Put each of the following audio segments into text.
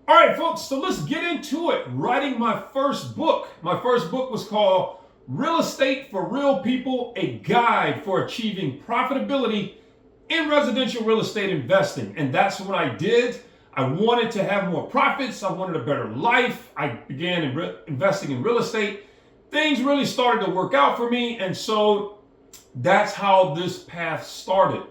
All right, folks, so let's get into it. Writing my first book. My first book was called Real Estate for Real People, a Guide for Achieving Profitability in Residential Real Estate Investing. And that's what I did. I wanted to have more profits. I wanted a better life. I began investing in real estate. Things really started to work out for me. And so that's how this path started.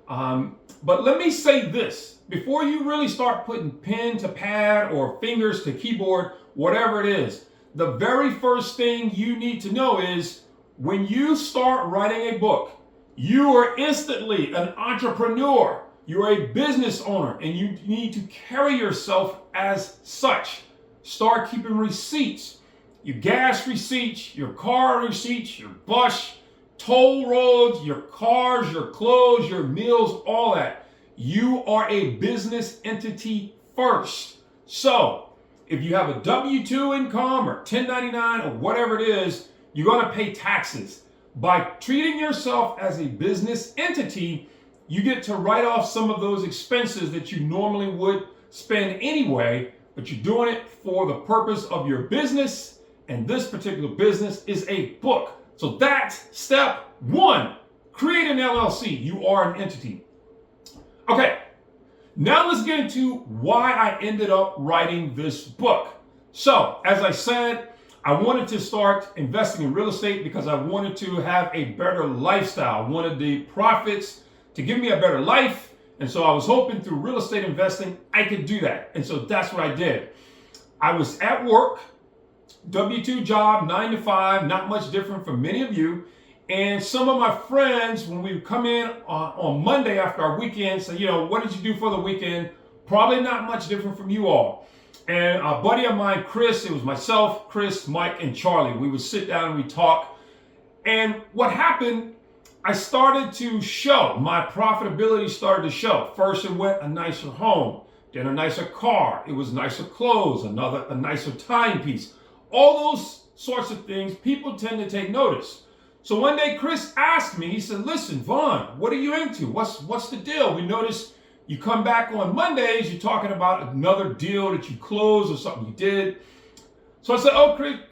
But let me say this. Before you really start putting pen to pad or fingers to keyboard, whatever it is, the very first thing you need to know is when you start writing a book, you are instantly an entrepreneur. You're a business owner and you need to carry yourself as such. Start keeping receipts, your gas receipts, your car receipts, your bus, toll roads, your cars, your clothes, your meals, all that. You are a business entity first. So if you have a W-2 income or 1099 or whatever it is, you're going to pay taxes. By treating yourself as a business entity, you get to write off some of those expenses that you normally would spend anyway, but you're doing it for the purpose of your business, and this particular business is a book. So that's step one. Create an LLC. You are an entity. Okay, now let's get into why I ended up writing this book. So, as I said, I wanted to start investing in real estate because I wanted to have a better lifestyle. I wanted the profits to give me a better life. And so I was hoping through real estate investing, I could do that. And so that's what I did. I was at work, W-2 job, 9 to 5, not much different from many of you. And some of my friends, when we come in on Monday after our weekend, say, what did you do for the weekend? Probably not much different from you all. And a buddy of mine, Chris, it was myself, Chris, Mike, and Charlie. We would sit down and we talk. And what happened, I started to show, my profitability started to show. First, it went a nicer home, then a nicer car. It was nicer clothes, a nicer timepiece. All those sorts of things, people tend to take notice. So one day Chris asked me, he said, listen, Vaughn, what are you into? What's the deal? We noticed you come back on Mondays, you're talking about another deal that you closed or something you did. So I said,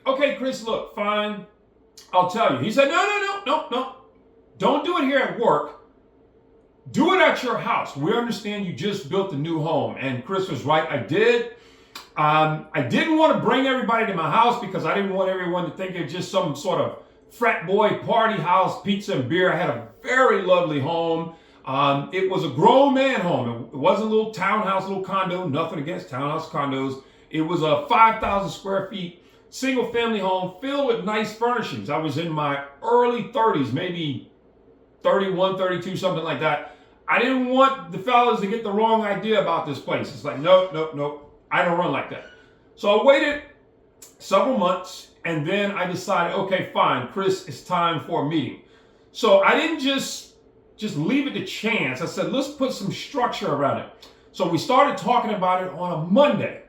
okay, Chris, look, fine, I'll tell you. He said, no, don't do it here at work. Do it at your house. We understand you just built a new home. And Chris was right, I did. I didn't want to bring everybody to my house because I didn't want everyone to think it was just some sort of frat boy party house, pizza and beer. I had a very lovely home. It was a grown man home. It wasn't a little townhouse, little condo, nothing against townhouse condos. It was a 5,000 square feet, single family home filled with nice furnishings. I was in my early 30s, maybe 31, 32, something like that. I didn't want the fellas to get the wrong idea about this place. It's like, nope. I don't run like that. So I waited several months. And then I decided, okay, fine, Chris, it's time for a meeting. So I didn't just leave it to chance. I said, let's put some structure around it. So we started talking about it on a Monday.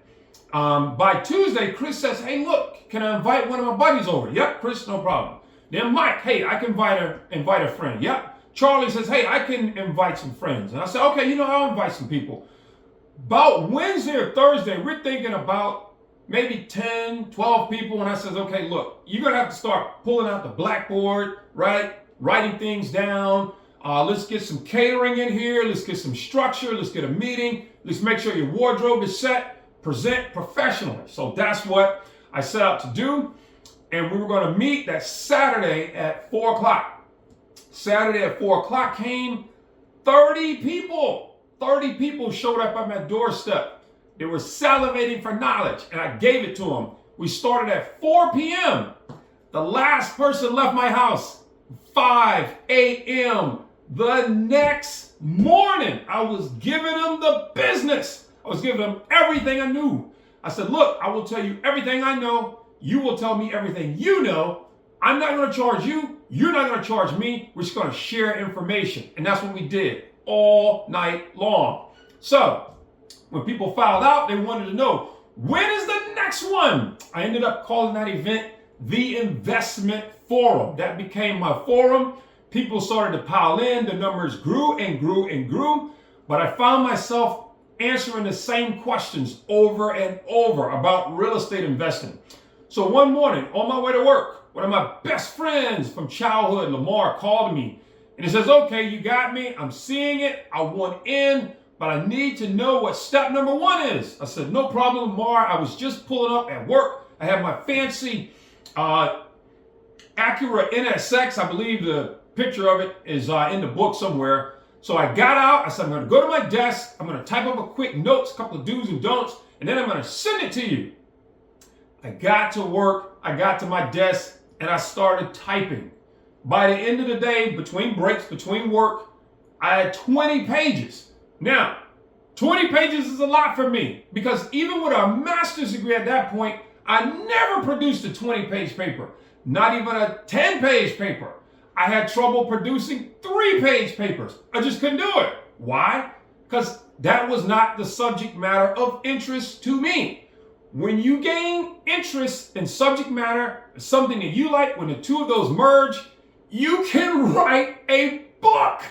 By Tuesday, Chris says, hey, look, can I invite one of my buddies over? Yep, Chris, no problem. Then Mike, hey, I can invite a friend. Yep. Charlie says, hey, I can invite some friends. And I said, okay, I'll invite some people. About Wednesday or Thursday, we're thinking about maybe 10, 12 people. And I says, okay, look, you're going to have to start pulling out the blackboard, right? Writing things down. Let's get some catering in here. Let's get some structure. Let's get a meeting. Let's make sure your wardrobe is set. Present professionally. So that's what I set out to do. And we were going to meet that Saturday at 4 o'clock. Saturday at 4 o'clock came 30 people. 30 people showed up at my doorstep. They were salivating for knowledge, and I gave it to them. We started at 4 p.m. The last person left my house, 5 a.m. The next morning, I was giving them the business. I was giving them everything I knew. I said, look, I will tell you everything I know. You will tell me everything you know. I'm not going to charge you. You're not going to charge me. We're just going to share information. And that's what we did all night long. So when people filed out, they wanted to know, when is the next one? I ended up calling that event the Investment Forum. That became my forum. People started to pile in. The numbers grew and grew and grew. But I found myself answering the same questions over and over about real estate investing. So one morning on my way to work, one of my best friends from childhood, Lamar, called me and he says, okay, you got me. I'm seeing it. I want in, but I need to know what step number 1 is. I said, no problem, Lamar. I was just pulling up at work. I have my fancy Acura NSX. I believe the picture of it is in the book somewhere. So I got out. I said, I'm going to go to my desk. I'm going to type up a quick notes, a couple of do's and don'ts, and then I'm going to send it to you. I got to work. I got to my desk, and I started typing. By the end of the day, between breaks, between work, I had 20 pages. Now, 20 pages is a lot for me because even with a master's degree at that point, I never produced a 20-page paper, not even a 10-page paper. I had trouble producing 3-page papers. I just couldn't do it. Why? Because that was not the subject matter of interest to me. When you gain interest in subject matter, something that you like, when the two of those merge, you can write a book.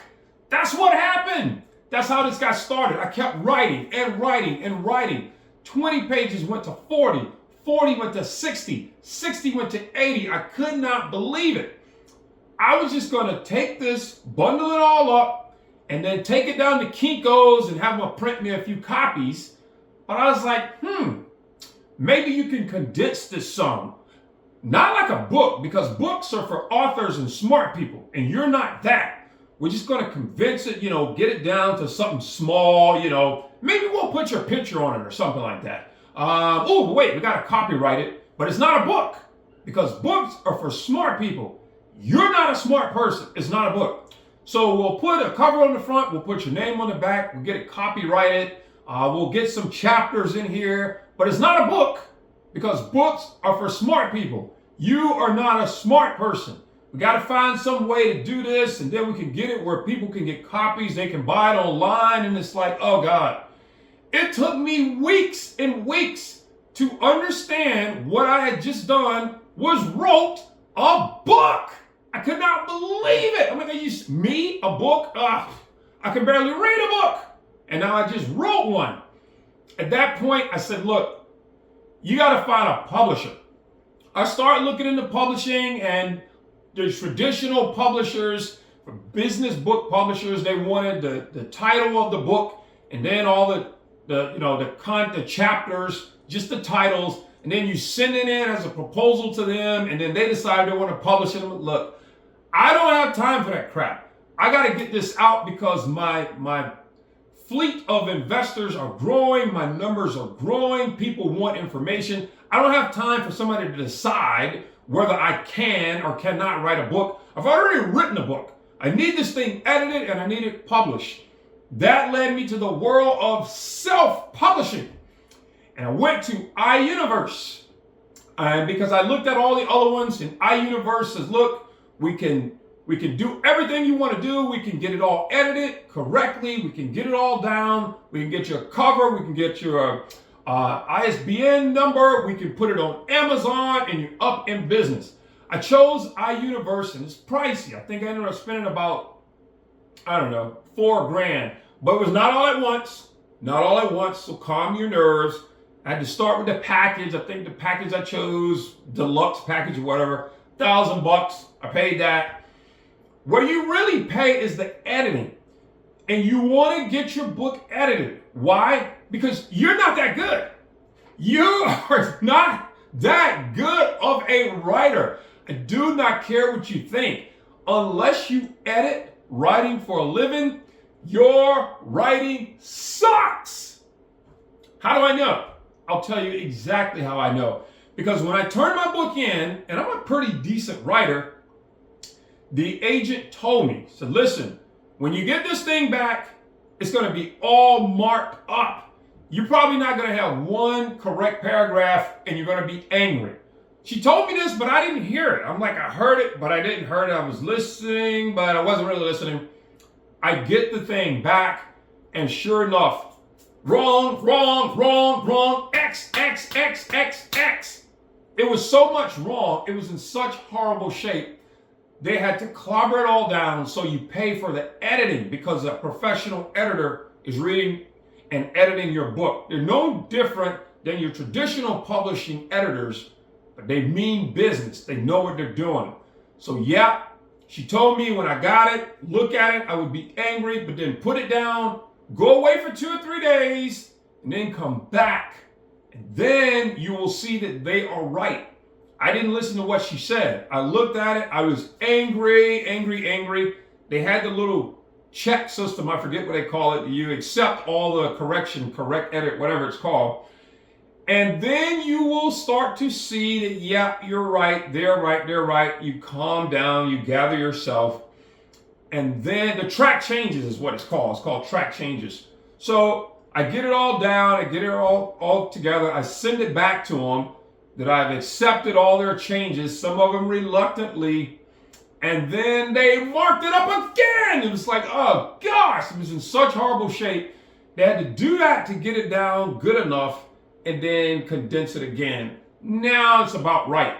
That's what happened. That's how this got started. I kept writing and writing and writing. 20 pages went to 40. 40 went to 60. 60 went to 80. I could not believe it. I was just going to take this, bundle it all up, and then take it down to Kinko's and have them print me a few copies. But I was like, maybe you can condense this some. Not like a book, because books are for authors and smart people, and you're not that. We're just going to convince it, get it down to something small, maybe we'll put your picture on it or something like that. Oh, wait, we got to copyright it, but it's not a book, because books are for smart people. You're not a smart person. It's not a book. So we'll put a cover on the front, we'll put your name on the back, we'll get it copyrighted, we'll get some chapters in here, but it's not a book. Because books are for smart people. You are not a smart person. We got to find some way to do this, and then we can get it where people can get copies. They can buy it online, and it's like, oh God. It took me weeks and weeks to understand what I had just done was wrote a book. I could not believe it. I'm like, a book? I can barely read a book. And now I just wrote one. At that point, I said, look, you got to find a publisher. I started looking into publishing, and there's traditional publishers, business book publishers. They wanted the title of the book, and then all the chapters, just the titles, and then you send it in as a proposal to them, and then they decide they want to publish it. Look, I don't have time for that crap. I got to get this out because my fleet of investors are growing. My numbers are growing. People want information. I don't have time for somebody to decide whether I can or cannot write a book. I've already written a book. I need this thing edited and I need it published. That led me to the world of self-publishing. And I went to iUniverse. And because I looked at all the other ones, and iUniverse says, look, we can do everything you want to do. We can get it all edited correctly. We can get it all down. We can get your cover. We can get your ISBN number. We can put it on Amazon, and you're up in business. I chose iUniverse, and it's pricey. I think I ended up spending about, $4,000. But it was not all at once. Not all at once, so calm your nerves. I had to start with the package. I think the package I chose, deluxe package or whatever, $1,000. I paid that. Where you really pay is the editing. And you want to get your book edited. Why? Because you're not that good. You are not that good of a writer. I do not care what you think. Unless you edit writing for a living, your writing sucks. How do I know? I'll tell you exactly how I know. Because when I turned my book in, and I'm a pretty decent writer, the agent told me, said, listen, when you get this thing back, it's going to be all marked up. You're probably not going to have one correct paragraph, and you're going to be angry. She told me this, but I didn't hear it. I'm like, I heard it, but I didn't hear it. I was listening, but I wasn't really listening. I get the thing back, and sure enough, wrong, X. It was so much wrong. It was in such horrible shape. They had to clobber it all down, so you pay for the editing because a professional editor is reading and editing your book. They're no different than your traditional publishing editors, but they mean business. They know what they're doing. So yeah, she told me when I got it, look at it, I would be angry, but then put it down, go away for 2 or 3 days, and then come back. And then you will see that they are right. I didn't listen to what she said. I looked at it, I was angry. They had the little check system, I forget what they call it. You accept all the correct edit, whatever it's called. And then you will start to see that, yeah, you're right, they're right. You calm down, you gather yourself. And then the track changes is what it's called. It's called track changes. So I get it all down, I get it all together. I send it back to them that I've accepted all their changes, some of them reluctantly. And then they marked it up again. It was like, oh gosh, it was in such horrible shape. They had to do that to get it down good enough and then condense it again. Now it's about right.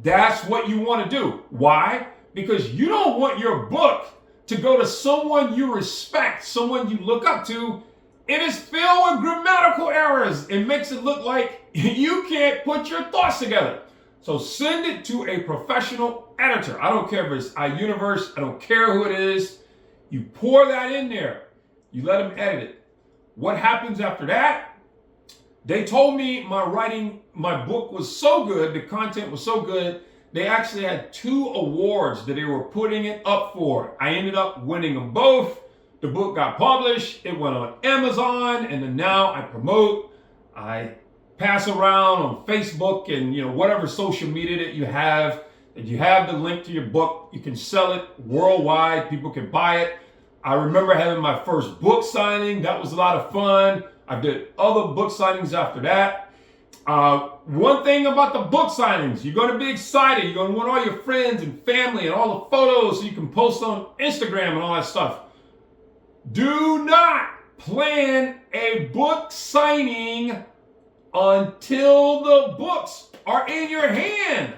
That's what you want to do. Why? Because you don't want your book to go to someone you respect, someone you look up to, and it's filled with grammatical errors. It makes it look like you can't put your thoughts together. So send it to a professional editor. I don't care if it's iUniverse. I don't care who it is. You pour that in there. You let them edit it. What happens after that? They told me my book was so good, the content was so good, they actually had 2 awards that they were putting it up for. I ended up winning them both. The book got published. It went on Amazon, and then now I promote. I pass around on Facebook and whatever social media that you have. If you have the link to your book, you can sell it worldwide. People can buy it. I remember having my first book signing. That was a lot of fun. I did other book signings after that. One thing about the book signings, you're going to be excited. You're going to want all your friends and family and all the photos so you can post on Instagram and all that stuff. Do not plan a book signing until the books are in your hand.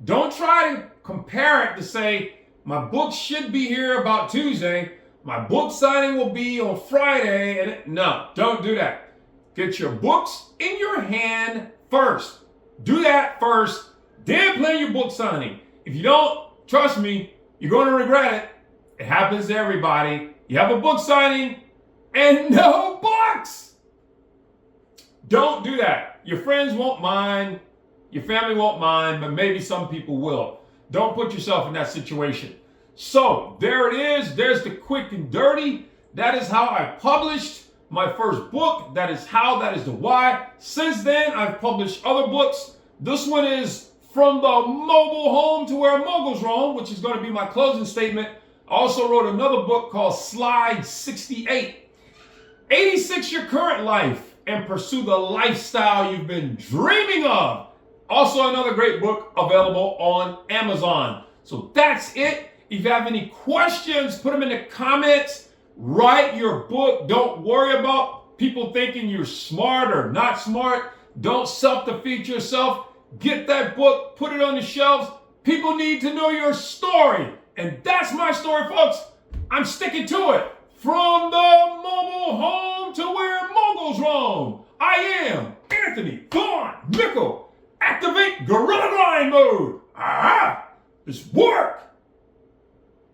Don't try to compare it to say, my book should be here about Tuesday. My book signing will be on Friday. No, don't do that. Get your books in your hand first. Do that first, then plan your book signing. If you don't, trust me, you're going to regret it. It happens to everybody. You have a book signing and no books. Don't do that. Your friends won't mind. Your family won't mind, but maybe some people will. Don't put yourself in that situation. So there it is. There's the quick and dirty. That is how I published my first book. That is how, that is the why. Since then, I've published other books. This one is From the Mobile Home to Where Moguls Roam, which is going to be my closing statement. I also wrote another book called Slide 68. 86 your current life and pursue the lifestyle you've been dreaming of. Also another great book available on Amazon. So that's it. If you have any questions, put them in the comments. Write your book. Don't worry about people thinking you're smart or not smart. Don't self-defeat yourself. Get that book, put it on the shelves. People need to know your story. And that's my story, folks. I'm sticking to it. From the mobile home to where moguls roam. I am Anthony Mickle. Activate Gorilla Grind mode. This works.